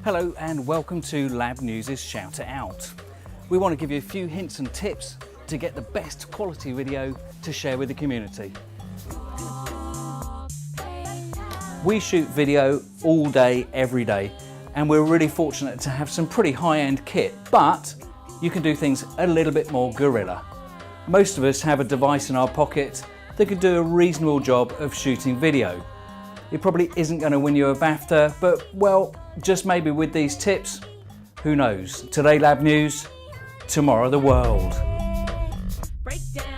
Hello and welcome to Lab News' Shout It Out. We want to give you a few hints and tips to get the best quality video to share with the community. We shoot video all day, every day, and we're really fortunate to have some pretty high-end kit, but you can do things a little bit more guerrilla. Most of us have a device in our pocket that could do a reasonable job of shooting video. It probably isn't going to win you a BAFTA, but well, just maybe with these tips, who knows? Today Lab News, tomorrow the world.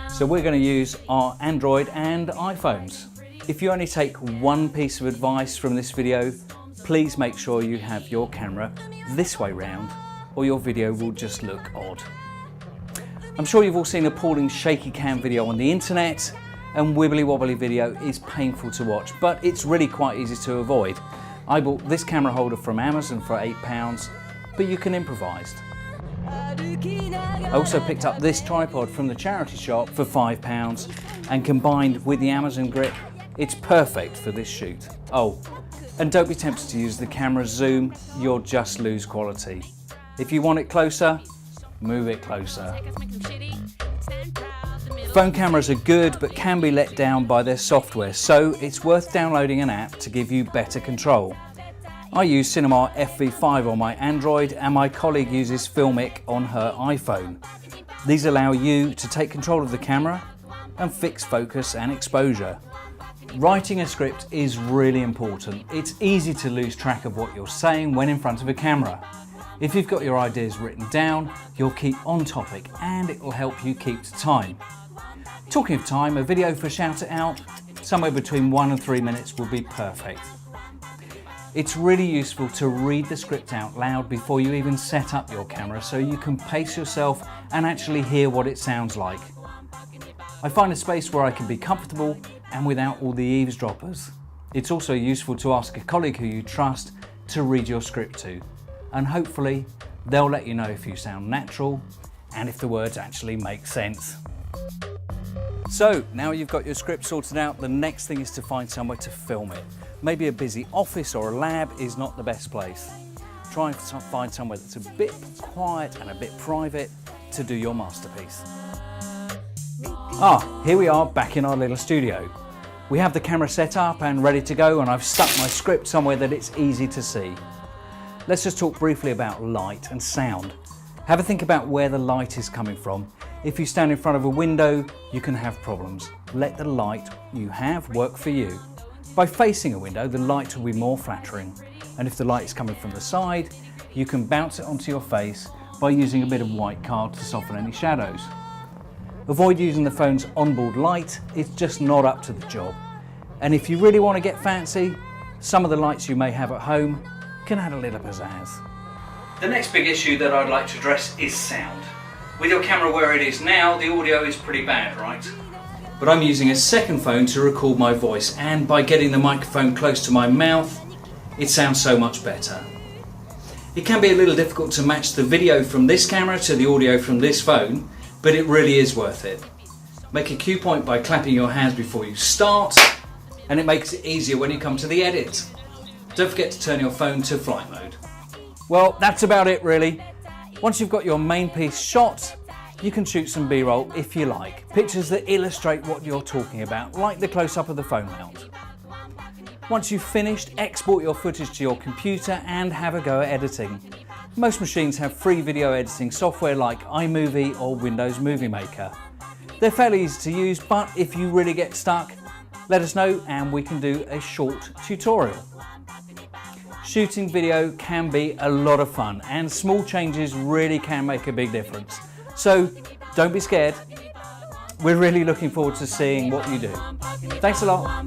So we're going to use our Android and iPhones. If you only take one piece of advice from this video, please make sure you have your camera this way round or your video will just look odd. I'm sure you've all seen appalling shaky cam video on the internet, and wibbly wobbly video is painful to watch, but it's really quite easy to avoid. I bought this camera holder from Amazon for £8, but you can improvise. I also picked up this tripod from the charity shop for £5, and combined with the Amazon grip, it's perfect for this shoot. Oh, and don't be tempted to use the camera's zoom, you'll just lose quality. If you want it closer, move it closer. Phone cameras are good but can be let down by their software, so it's worth downloading an app to give you better control. I use Cinema FV5 on my Android and my colleague uses Filmic on her iPhone. These allow you to take control of the camera and fix focus and exposure. Writing a script is really important. It's easy to lose track of what you're saying when in front of a camera. If you've got your ideas written down, you'll keep on topic and it will help you keep to time. Talking of time, a video for Shout It Out, somewhere between 1 and 3 minutes will be perfect. It's really useful to read the script out loud before you even set up your camera so you can pace yourself and actually hear what it sounds like. I find a space where I can be comfortable and without all the eavesdroppers. It's also useful to ask a colleague who you trust to read your script to, and hopefully they'll let you know if you sound natural and if the words actually make sense. So now you've got your script sorted out, the next thing is to find somewhere to film it. Maybe a busy office or a lab is not the best place. Try and find somewhere that's a bit quiet and a bit private to do your masterpiece. Here we are back in our little studio. We have the camera set up and ready to go, and I've stuck my script somewhere that it's easy to see. Let's just talk briefly about light and sound. Have a think about where the light is coming from. If you stand in front of a window, you can have problems. Let the light you have work for you. By facing a window, the light will be more flattering. And if the light is coming from the side, you can bounce it onto your face by using a bit of white card to soften any shadows. Avoid using the phone's onboard light, it's just not up to the job. And if you really want to get fancy, some of the lights you may have at home can add a little pizzazz. The next big issue that I'd like to address is sound. With your camera where it is now, the audio is pretty bad, right? But I'm using a second phone to record my voice, and by getting the microphone close to my mouth, it sounds so much better. It can be a little difficult to match the video from this camera to the audio from this phone, but it really is worth it. Make a cue point by clapping your hands before you start, and it makes it easier when you come to the edit. Don't forget to turn your phone to flight mode. Well, that's about it really. Once you've got your main piece shot, you can shoot some B-roll if you like. Pictures that illustrate what you're talking about, like the close-up of the phone mount. Once you've finished, export your footage to your computer and have a go at editing. Most machines have free video editing software like iMovie or Windows Movie Maker. They're fairly easy to use, but if you really get stuck, let us know and we can do a short tutorial. Shooting video can be a lot of fun and small changes really can make a big difference. So don't be scared. We're really looking forward to seeing what you do. Thanks a lot.